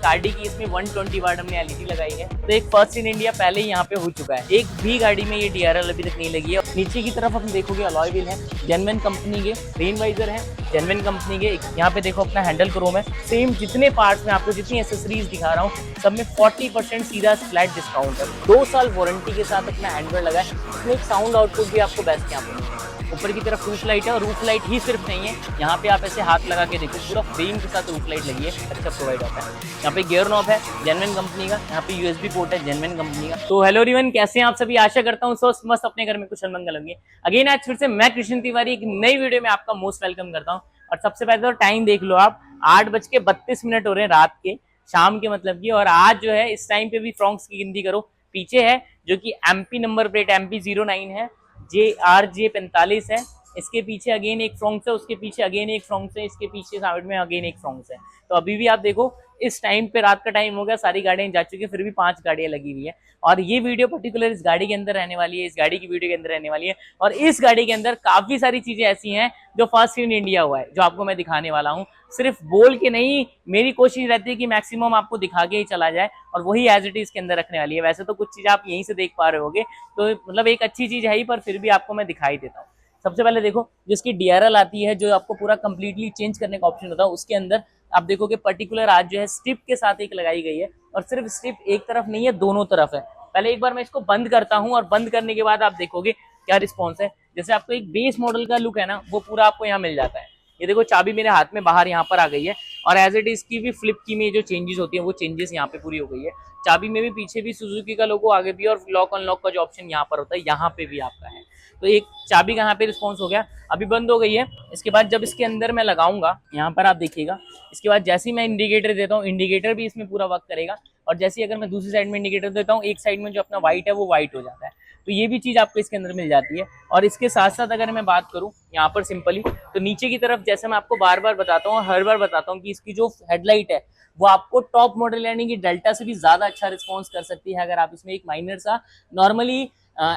गाड़ी की इसमें 120 वाट हमने एलईडी लगाई है। तो एक फर्स्ट इन इंडिया पहले ही यहाँ पे हो चुका है। एक भी गाड़ी में ये डीआरएल अभी तक नहीं लगी है। नीचे की तरफ हम देखोगे अलॉय व्हील है, जेन्युइन कंपनी के, रेन वाइजर है जेन्युइन कंपनी के। यहाँ पे देखो अपना हैंडल क्रोम है। सेम जितने पार्ट्स में आपको जितनी एसेसरीज दिखा रहा हूँ सब में 40% सीधा फ्लैट डिस्काउंट है। 2 साल वारंटी के साथ अपना हैंडवेयर लगा है। इसमें एक साउंड आउटपुट भी आपको बेस्ट यहाँ पे। ऊपर की तरफ रूफ लाइट है और रूफ लाइट ही सिर्फ नहीं है, यहाँ पे आप ऐसे हाथ लगा के देखो पूरा फ्रेम के साथ रूफ लाइट लगी है, अच्छा प्रोवाइड होता है। यहाँ पे गियर नॉब है जेन्युइन कंपनी का, यहाँ पे यूएसबी पोर्ट है जेन्युइन कंपनी का। तो हेलो एवरीवन, कैसे हैं आप सभी? आशा करता हूँ स्वस्थ मस्त अपने घर में कुशल मंगल होंगे। अगेन आज फिर से मैं कृष्ण तिवारी एक नई वीडियो में आपका मोस्ट वेलकम करता हूँ। और सबसे पहले तो टाइम देख लो आप, 8:32 हो रहे हैं रात के, शाम के मतलब की। और आज जो है इस टाइम पे भी फ्रॉन्क्स की गिनती करो, पीछे है जो कि एमपी नंबर प्लेट MP09 है, JRJ45 है। इसके पीछे अगेन एक फ्रॉन्क्स है, उसके पीछे अगेन एक फ्रॉन्क्स है, इसके पीछे साइड में अगेन एक फ्रॉन्क्स है। तो अभी भी आप देखो इस टाइम पे रात का टाइम हो गया, सारी गाड़ियां जा चुकी है, फिर भी 5 गाड़ियां लगी हुई है। और ये वीडियो पर्टिकुलर इस गाड़ी के अंदर रहने वाली है, इस गाड़ी की वीडियो के अंदर रहने वाली है। और इस गाड़ी के अंदर काफी सारी चीजें ऐसी हैं जो फर्स्ट इन इंडिया हुआ है, जो आपको मैं दिखाने वाला हूँ। सिर्फ बोल के नहीं, मेरी कोशिश रहती है कि मैक्सिमम आपको दिखा के ही चला जाए और वही एज इट इज के अंदर रखने वाली है। वैसे तो कुछ चीज आप यहीं से देख पा रहे होगे, तो मतलब एक अच्छी चीज है ही, पर फिर भी आपको मैं दिखाई देता हूँ। सबसे पहले देखो जिसकी डीआरएल आती है, जो आपको पूरा कंप्लीटली चेंज करने का ऑप्शन होता है, उसके अंदर आप देखोगे पर्टिकुलर आज जो है स्ट्रिप के साथ एक लगाई गई है। और सिर्फ स्ट्रिप एक तरफ नहीं है, दोनों तरफ है। पहले एक बार मैं इसको बंद करता हूँ और बंद करने के बाद आप देखोगे क्या रिस्पॉन्स है। जैसे आपको एक बेस मॉडल का लुक है ना, वो पूरा आपको यहाँ मिल जाता है। ये देखो चाबी मेरे हाथ में बाहर यहाँ पर आ गई है, और एज इट इज की भी फ्लिप की में जो चेंजेस होती है वो चेंजेस यहाँ पे पूरी हो गई है। चाबी में भी पीछे भी सुजुकी का लोगो, आगे भी, और लॉक अनलॉक का जो ऑप्शन यहाँ पर होता है यहाँ पे भी आपका है। तो एक चाबी का यहाँ पे रिस्पॉन्स हो गया, अभी बंद हो गई है। इसके बाद जब इसके अंदर मैं लगाऊंगा, यहाँ पर आप देखिएगा, इसके बाद जैसे ही मैं इंडिकेटर देता हूँ, इंडिकेटर भी इसमें पूरा वर्क करेगा। और जैसे अगर मैं दूसरी साइड में इंडिकेटर देता हूँ, एक साइड में जो अपना व्हाइट है वो व्हाइट हो जाता है। तो ये भी चीज आपको इसके अंदर मिल जाती है। और इसके साथ साथ अगर मैं बात करूँ यहाँ पर सिंपली, तो नीचे की तरफ जैसे मैं आपको बार बार बताता हूँ, हर बार बताता हूँ कि इसकी जो हेडलाइट है वो आपको टॉप मॉडल यानी कि डेल्टा से भी ज्यादा अच्छा रिस्पॉन्स कर सकती है, अगर आप इसमें एक माइनर सा नॉर्मली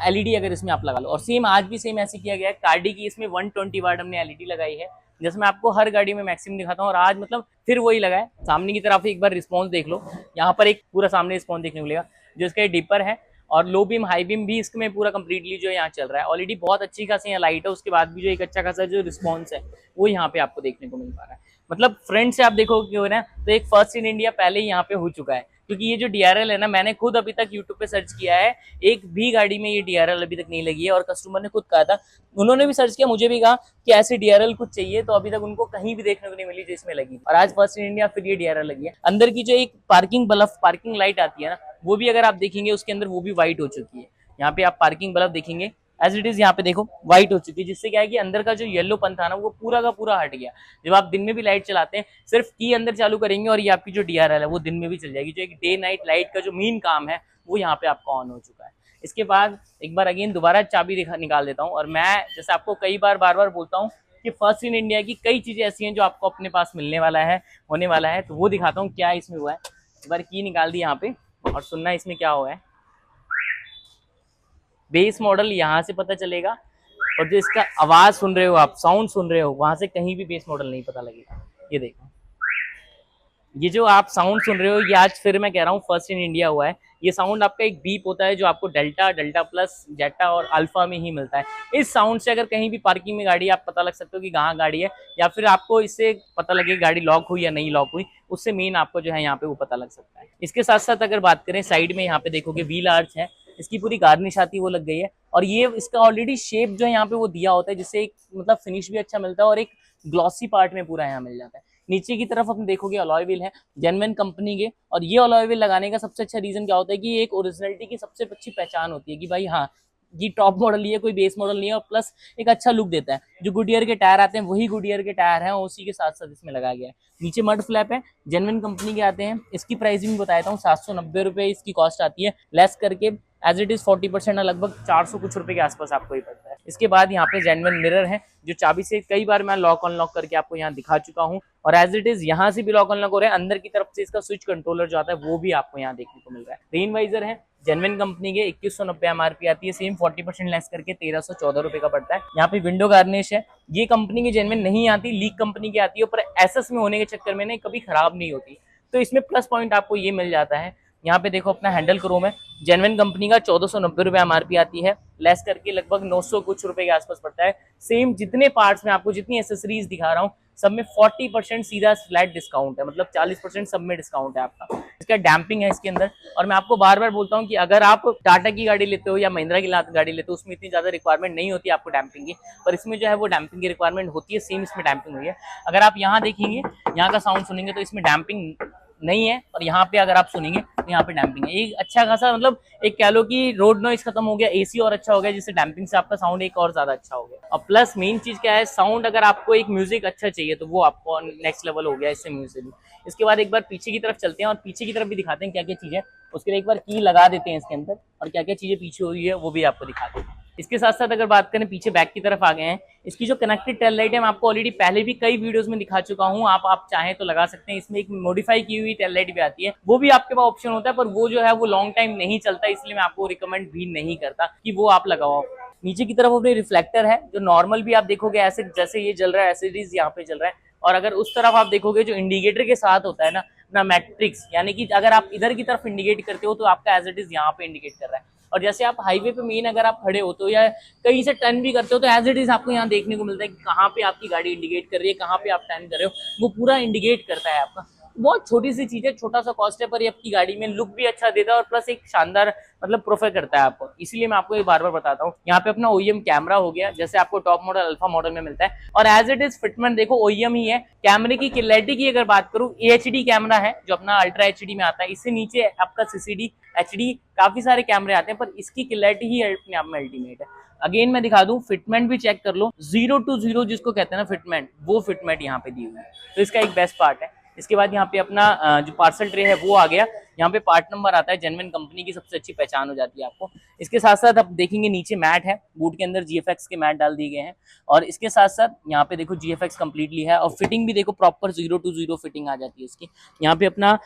एलईडी अगर इसमें आप लगा लो। और सेम आज भी सेम ऐसे किया गया है। कार्डी की इसमें 120 वाट हमने एलईडी लगाई है, जैसे मैं आपको हर गाड़ी में मैक्सिमम दिखाता हूँ। और आज मतलब फिर वही लगा है। सामने की तरफ एक बार रिस्पॉन्स देख लो, यहाँ पर एक पूरा सामने रिस्पॉन्स देखने को मिलेगा, जो इसका डिपर है। और लो बीम हाई बीम भी इसमें पूरा कंप्लीटली जो यहाँ चल रहा है। ऑलरेडी बहुत अच्छी खासी यहाँ लाइट है, उसके बाद भी जो एक अच्छा खासा जो रिस्पॉन्स है वो यहाँ पे आपको देखने को मिल पा रहा है। मतलब फ्रंट से आप देखोगे ना, तो एक फर्स्ट इन इंडिया पहले ही यहाँ पे हो चुका है। क्योंकि ये जो डीआरएल है ना, मैंने खुद अभी तक यूट्यूब पे सर्च किया है, एक भी गाड़ी में ये डीआरएल अभी तक नहीं लगी है। और कस्टमर ने खुद कहा था, उन्होंने भी सर्च किया, मुझे भी कहा कि ऐसे डीआरएल कुछ चाहिए, तो अभी तक उनको कहीं भी देखने को नहीं मिली जिसमें लगी। और आज फर्स्ट इन इंडिया फिर ये डीआरएल लगी है। अंदर की जो एक पार्किंग बल्ब, पार्किंग लाइट आती है ना, वो भी अगर आप देखेंगे उसके अंदर वो भी व्हाइट हो चुकी है। यहाँ पे आप पार्किंग बल्ब देखेंगे एज इट इज, यहाँ पे देखो व्हाइट हो चुकी है, जिससे क्या है कि अंदर का जो येलोपन था ना वो पूरा का पूरा हट गया। जब आप दिन में भी लाइट चलाते हैं, सिर्फ की अंदर चालू करेंगे और ये आपकी जो डीआरएल है वो दिन में भी चल जाएगी। जो एक डे नाइट लाइट का जो मेन काम है वो यहाँ पे आपका ऑन हो चुका है। इसके बाद एक बार अगेन दोबारा चाबी निकाल देता हूँ। और मैं जैसे आपको कई बार बार बार बोलता हूँ कि फर्स्ट इन इंडिया की कई चीजें ऐसी हैं जो आपको अपने पास मिलने वाला है, होने वाला है। तो वो दिखाता हूँ क्या इसमें हुआ है। एक बार की निकाल दी यहाँ पे, और सुनना इसमें क्या हुआ है। बेस मॉडल यहाँ से पता चलेगा, और जो इसका आवाज सुन रहे हो आप, साउंड सुन रहे हो, वहां से कहीं भी बेस मॉडल नहीं पता लगेगा। ये देखो, ये जो आप साउंड सुन रहे हो, ये आज फिर मैं कह रहा हूँ फर्स्ट इन इंडिया हुआ है। ये साउंड आपका एक बीप होता है, जो आपको डेल्टा, डेल्टा प्लस, जेटा और अल्फा में ही मिलता है। इस साउंड से अगर कहीं भी पार्किंग में गाड़ी, आप पता लग सकते हो कि कहाँ गाड़ी है, या फिर आपको इससे पता लगे गाड़ी लॉक हुई या नहीं लॉक हुई, उससे मेन आपको जो है यहाँ पे वो पता लग सकता है। इसके साथ साथ अगर बात करें, साइड में यहाँ पे देखोगे व्हील आर्च है, इसकी पूरी गार्निश आती है वो लग गई है। और ये इसका ऑलरेडी शेप जो है यहाँ पे वो दिया होता है, जिससे एक मतलब फिनिश भी अच्छा मिलता है, और एक ग्लॉसी पार्ट में पूरा यहाँ मिल जाता है। नीचे की तरफ हम देखोगे अलॉय व्हील है जेन्युइन कंपनी के। और ये अलॉय व्हील लगाने का सबसे अच्छा रीजन क्या होता है कि एक ओरिजिनलिटी की सबसे अच्छी पहचान होती है कि भाई हाँ, ये टॉप मॉडल नहीं है, कोई बेस मॉडल नहीं है, और प्लस एक अच्छा लुक देता है। जो गुडियर के टायर आते हैं वही गुडियर के टायर हैं, उसी के साथ साथ इसमें लगाया गया है। नीचे मड फ्लैप है, जेन्युइन कंपनी के आते हैं। इसकी प्राइसिंग बताता हूँ, 790 रुपये इसकी कॉस्ट आती है, लेस करके एज इट इज 40% लगभग 400 कुछ रुपए के आसपास आपको ही पड़ता है। इसके बाद यहाँ पे जेन्युइन मिरर है, जो चाबी से कई बार मैं लॉक अनलॉक करके आपको यहाँ दिखा चुका हूँ। और एज इट इज यहाँ से भी लॉक अनलॉक हो रहा है। अंदर की तरफ से इसका स्विच कंट्रोलर जो आता है वो भी आपको यहाँ देखने को मिल रहा है। रेन वाइजर है जेन्युइन कंपनी के, 2190 MRP आती है, सेम 40% लेस करके 1314 रुपए का पड़ता है। यहाँ पे विंडो गार्निश है, ये कंपनी की जेन्युइन नहीं आती, लीक कंपनी की आती है, पर एसएस में होने के चक्कर में ना कभी खराब नहीं होती। तो इसमें प्लस पॉइंट आपको ये मिल जाता है। यहाँ पे देखो अपना हैंडल क्रोम है, जेन्युइन कंपनी का 1490 रुपये एमआरपी आती है, लेस करके लगभग 900 कुछ रुपए के आसपास पड़ता है। सेम जितने पार्ट्स में आपको जितनी एसेसरीज दिखा रहा हूँ सब में 40% सीधा फ्लैट डिस्काउंट है, मतलब 40% सब में डिस्काउंट है आपका। इसका डैम्पिंग है इसके अंदर, और मैं आपको बार बार बोलता हूँ कि अगर आप टाटा की गाड़ी लेते हो या महिंद्रा की गाड़ी लेते हो उसमें इतनी ज्यादा रिक्वायरमेंट नहीं होती आपको डैम्पिंग की, पर इसमें जो है वो डैम्पिंग की रिक्वायरमेंट होती है। सेम इसमें डैम्पिंग हुई है। अगर आप यहाँ देखेंगे, यहाँ का साउंड सुनेंगे तो इसमें डैम्पिंग नहीं है, और यहाँ पे अगर आप सुनेंगे तो यहाँ पे डैम्पिंग है। एक अच्छा खासा, मतलब एक कह लो कि रोड नॉइज खत्म हो गया, एसी और अच्छा हो गया, जिससे डैम्पिंग से आपका साउंड एक और ज्यादा अच्छा हो गया। और प्लस मेन चीज क्या है, साउंड अगर आपको एक म्यूजिक अच्छा चाहिए तो वो आपको नेक्स्ट लेवल हो गया इससे म्यूजिक। इसके बाद एक बार पीछे की तरफ चलते हैं और पीछे की तरफ भी दिखाते हैं क्या क्या चीज है। उसके लिए एक बार की लगा देते हैं इसके अंदर, और क्या क्या चीजें पीछे हुई है वो भी आपको दिखाते हैं। इसके साथ साथ अगर बात करें पीछे बैक की तरफ आ गए हैं, इसकी जो कनेक्टेड टेल लाइट है मैं आपको ऑलरेडी पहले भी कई वीडियोस में दिखा चुका हूं, आप चाहें तो लगा सकते हैं। इसमें एक मॉडिफाई की हुई टेल लाइट भी आती है, वो भी आपके पास ऑप्शन होता है, पर वो जो है वो लॉन्ग टाइम नहीं चलता, इसलिए मैं आपको रिकमेंड भी नहीं करता कि वो आप लगाओ। नीचे की तरफ अपने रिफ्लेक्टर है, जो नॉर्मल भी आप देखोगे ऐसे जैसे ये जल रहा है ऐसे इज यहाँ पे चल रहा है। और अगर उस तरफ आप देखोगे जो इंडिकेटर के साथ होता है ना मैट्रिक्स, यानी कि अगर आप इधर की तरफ इंडिकेट करते हो तो आपका एज इट इज यहाँ पे इंडिकेट कर रहा है। और जैसे आप हाईवे पे मेन अगर आप खड़े होते हो या कहीं से टर्न भी करते हो तो एज इट इज आपको यहाँ देखने को मिलता है कि कहाँ पे आपकी गाड़ी इंडिकेट कर रही है, कहाँ पे आप टर्न कर रहे हो, वो पूरा इंडिकेट करता है आपका। बहुत छोटी सी चीज है, छोटा सा कॉस्ट है, पर ये आपकी गाड़ी में लुक भी अच्छा देता है और प्लस एक शानदार मतलब प्रोफाइल करता है आपको। इसीलिए मैं आपको ये बार बार बताता हूँ। यहाँ पे अपना ओईएम कैमरा हो गया, जैसे आपको टॉप मॉडल अल्फा मॉडल में मिलता है, और एज इट इज फिटमेंट देखो ओईएम ही है। कैमरे की क्लैरिटी की अगर बात करूँ, एचडी कैमरा है जो अपना अल्ट्रा एचडी में आता है, इससे नीचे आपका सीसीडी एचडी काफी सारे कैमरे आते हैं, पर इसकी क्लैरिटी ही अपने आप में अल्टीमेट है। अगेन मैं दिखा दूं, फिटमेंट भी चेक कर लो, 0 to 0 जिसको कहते हैं ना फिटमेंट, वो फिटमेंट यहाँ पे दी हुई है, तो इसका एक बेस्ट पार्ट है। इसके बाद यहाँ पे अपना जो पार्सल ट्रे है वो आ गया। यहाँ पे पार्ट नंबर आता है, जेन्युइन कंपनी की सबसे अच्छी पहचान हो जाती है आपको। इसके साथ साथ आप देखेंगे नीचे मैट है, बूट के अंदर जीएफएक्स के मैट डाल दिए गए हैं, और इसके साथ साथ यहाँ पे देखो जीएफएक्स कंप्लीटली है, और फिटिंग भी देखो प्रॉपर 0 to 0 फिटिंग आ जाती है इसकी। यहाँ पे अपना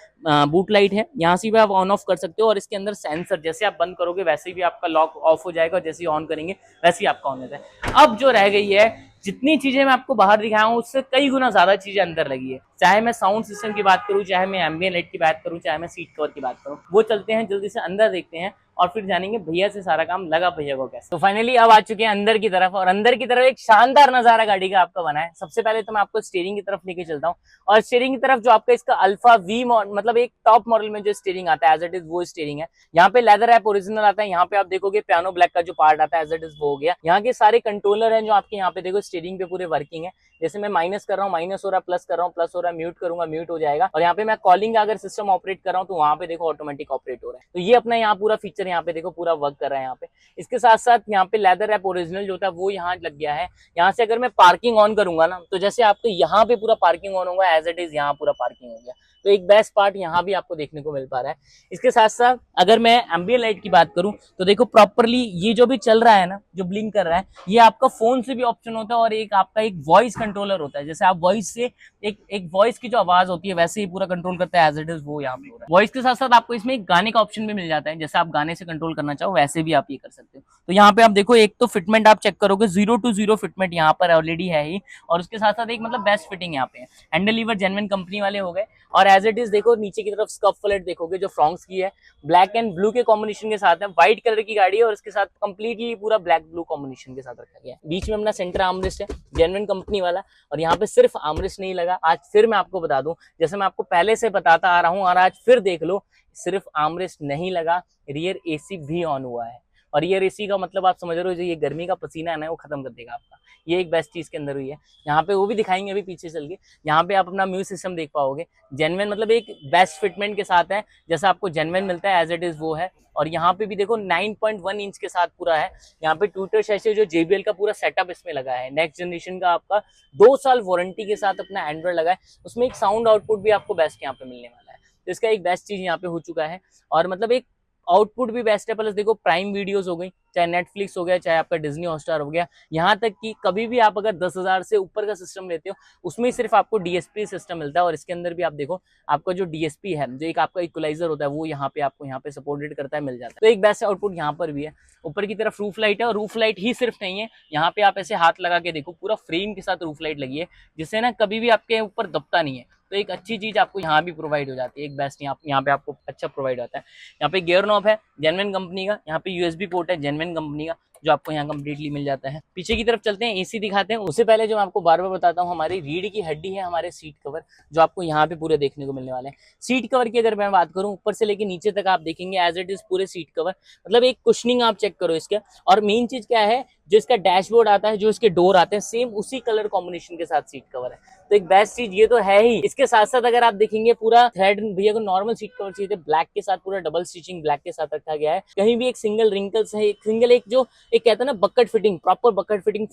बूट लाइट है, यहाँ से भी आप ऑन ऑफ कर सकते हो, और इसके अंदर सेंसर, जैसे आप बंद करोगे वैसे भी आपका लॉक ऑफ हो जाएगा, और जैसे ही ऑन करेंगे वैसे ही आपका ऑन होता है। अब जो रह गई है, जितनी चीजें मैं आपको बाहर दिखाया हूँ उससे कई गुना ज्यादा चीजें अंदर लगी है। चाहे मैं साउंड सिस्टम की बात करूँ, चाहे मैं एम्बिएंट लाइट की बात करूँ, चाहे मैं सीट कवर की बात करूँ, वो चलते हैं जल्दी से अंदर देखते हैं और फिर जानेंगे भैया से सारा काम लगा भैया को कैसे। तो फाइनली अब आ चुके हैं अंदर की तरफ, और अंदर की तरफ एक शानदार नजारा गाड़ी का आपका बना है। सबसे पहले तो मैं आपको स्टीयरिंग की तरफ लेके चलता हूँ, और स्टीयरिंग की तरफ जो आपका इसका अल्फा वी मतलब एक टॉप मॉडल में जो स्टीयरिंग आता है एज इट इज वो स्टीयरिंग है। यहाँ पे लेदर रैप ओरिजिनल आता है, यहाँ पे आप देखोगे पियानो ब्लैक का जो पार्ट आता है एज इट इज वो हो गया। यहाँ के सारे कंट्रोलर हैं जो आपके यहाँ पे देखो स्टीयरिंग पे पूरे वर्किंग है। जैसे मैं माइनस कर रहा हूँ माइनस हो रहा है, प्लस कर रहा हूँ प्लस हो रहा है, म्यूट करूंगा म्यूट हो जाएगा, और यहाँ पे मैं कॉलिंग अगर सिस्टम ऑपरेट कर रहा हूँ तो वहाँ पे देखो ऑटोमेटिक ऑपरेट हो रहा है। तो ये अपना यहाँ पूरा फीचर यहाँ पे देखो पूरा वर्क कर रहा है यहाँ पे। इसके साथ साथ यहाँ पे लेदर रैप ओरिजिनल जो होता है वो यहाँ लग गया है। यहाँ से अगर मैं पार्किंग ऑन करूंगा ना, तो जैसे आपको यहाँ पे पूरा पार्किंग ऑन होगा एज इट इज यहाँ पूरा पार्किंग हो गया। तो एक बेस्ट पार्ट यहाँ भी आपको देखने को मिल पा रहा है। इसके साथ साथ अगर मैं एम्बिएंट लाइट की बात करूं तो देखो प्रॉपरली ये जो भी चल रहा है ना, जो ब्लिंक कर रहा है, ये आपका फोन से भी ऑप्शन होता है, और एक आपका एक वॉइस कंट्रोलर होता है। जैसे आप वॉइस से एक वॉइस की जो आवाज होती है वैसे ही पूरा कंट्रोल करता है एज इट इज वो यहाँ पे हो रहा है। वॉइस के साथ साथ आपको इसमें एक गाने का ऑप्शन भी मिल जाता है, जैसे आप गाने से कंट्रोल करना चाहो वैसे भी आप ये कर सकते हो। तो यहाँ पे आप देखो, एक तो फिटमेंट आप चेक करोगे 0 to 0 फिटमेंट यहाँ पर ऑलरेडी है ही, और उसके साथ साथ एक मतलब बेस्ट फिटिंग यहाँ पे है। हैंडल लीवर जेन्युइन कंपनी वाले हो गए, और एज इट इज देखो नीचे की तरफ स्कफ फ्लैट देखोगे जो फ्रॉन्क्स की है, ब्लैक एंड ब्लू के कॉम्बिनेशन के साथ है। व्हाइट कलर की गाड़ी है और इसके साथ कंप्लीटली पूरा ब्लैक ब्लू कॉम्बिनेशन के साथ रखा गया है। बीच में अपना सेंटर आर्मरेस्ट है जेन्युइन कंपनी वाला, और यहाँ पे सिर्फ आर्मरेस्ट नहीं लगा। आज फिर मैं आपको बता दूं, जैसे मैं आपको पहले से बताता आ रहा हूँ और आज फिर देख लो, सिर्फ आर्मरेस्ट नहीं लगा, रियर एसी भी ऑन हुआ है। और रियर एसी का मतलब आप समझ रहे हो, जो ये गर्मी का पसीना है ना वो खत्म कर देगा आपका। ये एक बेस्ट चीज के अंदर हुई है। यहाँ पे वो भी दिखाएंगे अभी पीछे चल के। यहाँ पे आप अपना म्यूजिक सिस्टम देख पाओगे, जेन्युइन मतलब एक बेस्ट फिटमेंट के साथ है, जैसा आपको जेन्युइन मिलता है एज इट इज वो है। और यहाँ पे भी देखो 9.1 इंच के साथ पूरा है। यहाँ पे ट्विटर शैसे जो JBL का पूरा सेटअप इसमें लगा है, नेक्स्ट जनरेशन का आपका 2 साल वारंटी के साथ अपना एंड्रॉइड लगा है। उसमें एक साउंड आउटपुट भी आपको बेस्ट यहाँ पे मिलने वाला है, तो इसका एक बेस्ट चीज यहाँ पे हो चुका है। और मतलब एक आउटपुट भी बेस्ट है। प्लस देखो प्राइम वीडियोस हो गई, चाहे नेटफ्लिक्स हो गया, चाहे आपका डिज्नी हॉटस्टार हो गया, यहाँ तक कि कभी भी आप अगर 10,000 से ऊपर का सिस्टम लेते हो उसमें सिर्फ आपको DSP सिस्टम मिलता है। और इसके अंदर भी आप देखो आपका जो DSP है, जो एक आपका इक्वलाइजर होता है, वो यहाँ पे आपको यहाँ पे सपोर्टेड करता है, मिल जाता है। तो एक बेस्ट आउटपुट यहाँ पर भी है। ऊपर की तरफ रूफ लाइट है, और रूफ लाइट ही सिर्फ नहीं है, यहाँ पे आप ऐसे हाथ लगा के देखो पूरा फ्रेम के साथ रूफ लाइट लगी है, जिससे ना कभी भी आपके ऊपर दबता नहीं है। तो तो एक अच्छी चीज आपको यहाँ भी प्रोवाइड हो जाती है, एक बेस्ट यहाँ पे आपको अच्छा प्रोवाइड होता है। यहाँ पे गियर नॉब है जेन्युइन कंपनी का, यहाँ पे यूएसबी पोर्ट है जेन्युइन कंपनी का, जो आपको यहाँ कंप्लीटली मिल जाता है। पीछे की तरफ चलते हैं, एसी दिखाते हैं। उससे पहले जो मैं आपको बार बार बताता हूँ, हमारी रीढ़ की हड्डी है हमारे सीट कवर, जो आपको यहाँ पे पूरे देखने को मिलने वाले हैं। सीट कवर की अगर मैं बात करूँ, ऊपर से लेके नीचे तक आप देखेंगे एज इट इज पूरे सीट कवर, मतलब एक कुशनिंग आप चेक करो इसके। और मेन चीज क्या है, जो इसका डैशबोर्ड आता है, जो इसके डोर आते हैं, सेम उसी कलर कॉम्बिनेशन के साथ सीट कवर है। तो एक बेस्ट चीज ये तो है ही। इसके साथ साथ अगर आप देखेंगे, पूरा थ्रेड, भैया को नॉर्मल सीट कवर चाहिए, ब्लैक के साथ पूरा डबल स्टिचिंग ब्लैक के साथ रखा गया है। कहीं भी एक सिंगल रिंकल्स है, एक सिंगल एक जो एक कहता है ना bucket fitting, proper bucket fitting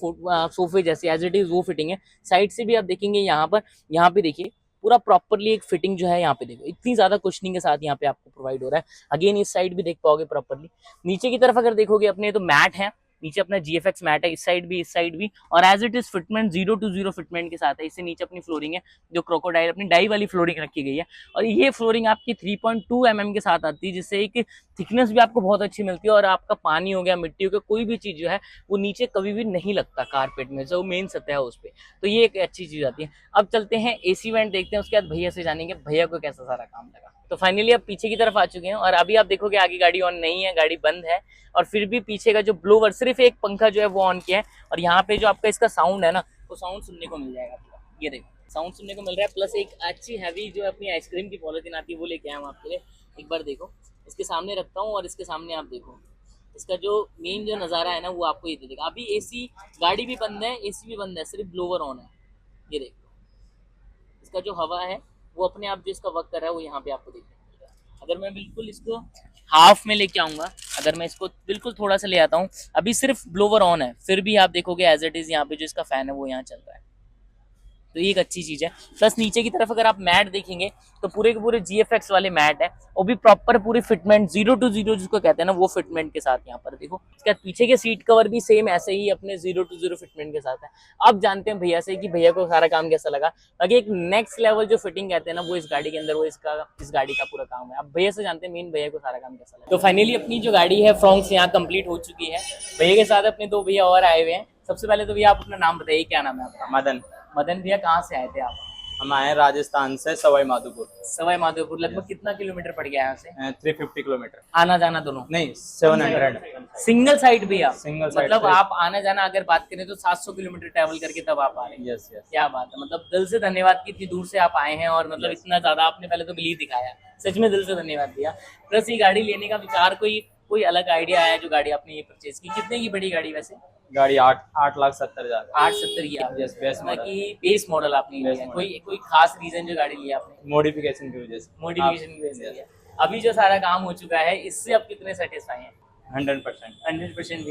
सोफे जैसे एज इट इज वो फिटिंग है। साइड से भी आप देखेंगे यहाँ पे देखिए पूरा प्रॉपरली एक फिटिंग जो है यहाँ पे देखो, इतनी ज्यादा कुशनिंग के साथ यहाँ पे आपको प्रोवाइड हो रहा है। अगेन इस साइड भी देख पाओगे प्रॉपरली। नीचे की तरफ अगर देखोगे अपने, तो मैट है नीचे, अपना GFX मैट है, इस साइड भी, और as it is fitment 0 to 0 fitment के साथ है। इससे नीचे अपनी फ्लोरिंग है जो क्रोकोडाइल अपनी डाई वाली फ्लोरिंग रखी गई है, और ये फ्लोरिंग आपकी 3.2 mm के साथ आती है, जिससे एक थिकनेस भी आपको बहुत अच्छी मिलती है। और आपका पानी हो गया, मिट्टी हो गया, कोई भी चीज जो है वो नीचे कभी भी नहीं लगता कारपेट में, जो मेन सतह है उस पर। तो ये एक अच्छी चीज आती है। अब चलते हैं AC वेंट देखते हैं, उसके बाद भैया से जानेंगे भैया को कैसा सारा काम लगा। तो फाइनली अब पीछे की तरफ आ चुके हैं, और अभी आप देखोगे आगे गाड़ी ऑन नहीं है, गाड़ी बंद है, और फिर भी पीछे का जो ब्लोवर, सिर्फ एक पंखा जो है वो ऑन किया है। और यहाँ पे जो आपका इसका साउंड है ना, वो साउंड सुनने को मिल जाएगा आपको। ये देखो साउंड सुनने को मिल रहा है, प्लस एक अच्छी हैवी जो अपनी आइसक्रीम की पॉलिथीन आती है वो लेके आया हूँ आपके लिए। एक बार देखो, इसके सामने रखता हूँ, और इसके सामने आप देखो इसका जो मेन जो नज़ारा है ना, वो आपको ये देगा। अभी AC गाड़ी भी बंद है, AC भी बंद है, सिर्फ ब्लोवर ऑन है। ये देखो इसका जो हवा है वो अपने आप जो इसका वर्क कर रहा है वो यहाँ पे आपको देखने को मिल रहा है। अगर मैं बिल्कुल इसको हाफ में लेके आऊंगा, अगर मैं इसको बिल्कुल थोड़ा सा ले आता हूँ, अभी सिर्फ ब्लोवर ऑन है, फिर भी आप देखोगे एज इट इज यहाँ पे जो इसका फैन है वो यहाँ चल रहा है। तो ये एक अच्छी चीज है। प्लस नीचे की तरफ अगर आप मैट देखेंगे, तो पूरे के पूरे GFX वाले मैट है, वो भी प्रॉपर पूरी फिटमेंट 0 to 0 जिसको कहते हैं ना, वो फिटमेंट के साथ यहाँ पर देखो। इसके बाद पीछे के सीट कवर भी सेम ऐसे ही अपने 0 to 0 फिटमेंट के साथ है। अब जानते हैं भैया से कि भैया को सारा काम कैसा लगा। बाकी एक नेक्स्ट लेवल जो फिटिंग कहते हैं ना, वो इस गाड़ी के अंदर, वो इस गाड़ी का पूरा काम है। अब भैया से जानते हैं मेन भैया को सारा काम कैसा लगा। तो फाइनली अपनी जो गाड़ी है फ्रॉन्क्स यहाँ कंप्लीट हो चुकी है। भैया के साथ अपने 2 भैया और आए हुए हैं। सबसे पहले तो भैया आप अपना नाम बताइए, क्या नाम है आपका? मदन भैया, कहाँ से आए थे आप? हम आए राजस्थान से, सवाई माधोपुर। लगभग कितना किलोमीटर पड़ गया यहाँ से? 350 किलोमीटर। आना जाना दोनों? नहीं, 700। सिंगल साइड भैया? Single side. मतलब आप आना जाना अगर बात करें तो 700 किलोमीटर ट्रैवल करके तब आप आ रहे हैं। यस। क्या बात है, मतलब दिल से धन्यवाद कि इतनी दूर से आप आए हैं, और मतलब इतना ज्यादा आपने पहले तो बिलीव दिखाया, सच में दिल से धन्यवाद भैया। प्लस ये गाड़ी लेने का विचार, कोई अलग आइडिया आया जो गाड़ी आपने ये परचेज की? कितने की बड़ी गाड़ी वैसे? गाड़ी 8,70,000। 870 की आप? यस, बेस मॉडल आपने लिया? कोई खास रीजन जो गाड़ी लिया आपने? मॉडिफिकेशन की वजह से। मॉडिफिकेशन की वजह से। अभी जो सारा काम हो चुका है, इससे अब कितने सेटिस्फाई हैं? 100%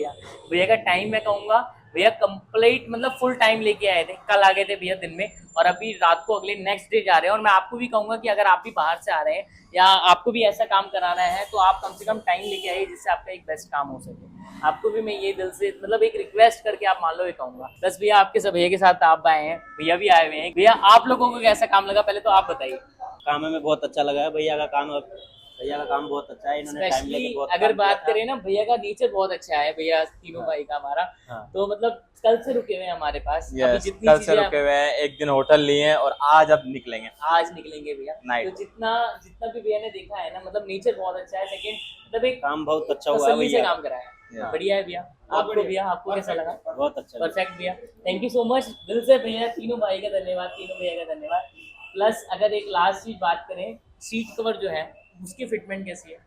भैया का टाइम मैं कहूँगा भैया कंप्लीट, मतलब फुल टाइम लेके आए थे। कल आ गए थे भैया दिन में, और अभी रात को अगले नेक्स्ट डे जा रहे हैं। और मैं आपको भी कहूँगा कि अगर आप भी बाहर से आ रहे हैं, या आपको भी ऐसा काम कराना है, तो आप कम से कम टाइम लेके आइए, जिससे आपका एक बेस्ट काम हो सके। आपको भी मैं ये दिल से मतलब एक रिक्वेस्ट करके आप मान लो ये कहूँगा। बस भैया आपके सब भैया के साथ आप आए हैं, भैया भी आए हुए हैं। भैया आप लोगों को कैसा काम लगा, पहले तो आप बताइए। काम हमें बहुत अच्छा लगा है। भैया का काम बहुत अच्छा है। इन्होंने टाइम लेके बहुत अगर बात करें ना, भैया का नेचर बहुत अच्छा है, भैया तीनों भाई का हमारा। तो मतलब कल से रुके हुए हैं हमारे पास। कल से रुके हुए हैं, एक दिन होटल लिए हैं, और आज अब निकलेंगे। आज निकलेंगे भैया। तो जितना भी भैया ने देखा है ना, मतलब नेचर बहुत अच्छा है। सेकंड मतलब एक काम बहुत अच्छा हुआ है भैया, काम कराया, बढ़िया है भैया। आपको भैया, आपको कैसा लगा? बहुत अच्छा, परफेक्ट भैया। थैंक यू सो मच दिल से भैया, तीनों भाई का धन्यवाद, तीनों भैया का धन्यवाद। प्लस अगर एक लास्ट चीज बात करें, सीट कवर जो है उसकी फिटमेंट कैसी है?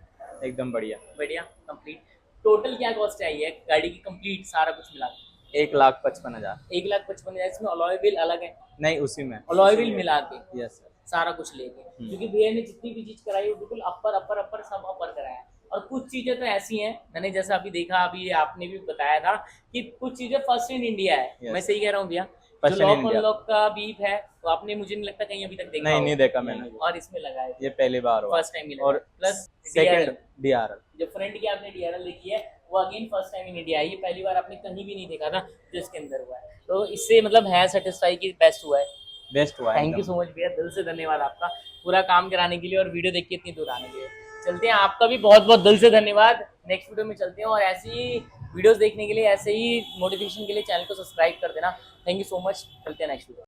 एकदम बढ़िया कंप्लीट। टोटल क्या कॉस्ट आई है गाड़ी की कंप्लीट सारा कुछ मिला? 1,55,000। 1,55,000। इसमें अलॉय व्हील अलग है? नहीं, उसी में अलॉय व्हील मिला के। यस सर, सारा कुछ लेके, क्योंकि भैया ने जितनी भी चीज कराई वो बिल्कुल अपर सब अपर कराया। और कुछ चीजें तो ऐसी हैं, मैंने जैसा अभी देखा, अभी आपने भी बताया था कि कुछ चीजें फर्स्ट इन इंडिया है। मैं सही कह रहा हूँ भैया? लॉक का बीप है, तो आपने मुझे नहीं लगता कहीं अभी तक देखा। नहीं देखा मैंने, और इसमें लगा है ये पहली बार हुआ, फर्स्ट टाइम मिला। और प्लस सेकंड DRL, जो फ्रंट की आपने DRL देखी है, वो again first time in India है। ये पहली बार आपने कहीं भी नहीं देखा था जो इसके अंदर हुआ है। तो इससे मतलब है सेटिस्फाई की बेस्ट हुआ है। थैंक यू सो मच भैया, दिल से धन्यवाद आपका पूरा काम कराने के लिए, और वीडियो देख के इतनी दूर आने के लिए। चलते हैं, आपका भी बहुत बहुत दिल से धन्यवाद। नेक्स्ट वीडियो में चलते हैं, और ऐसी ही वीडियोस देखने के लिए, ऐसे ही नोटिफिकेशन के लिए चैनल को सब्सक्राइब कर देना। थैंक यू सो मच, चलते हैं नेक्स्ट वीडियो।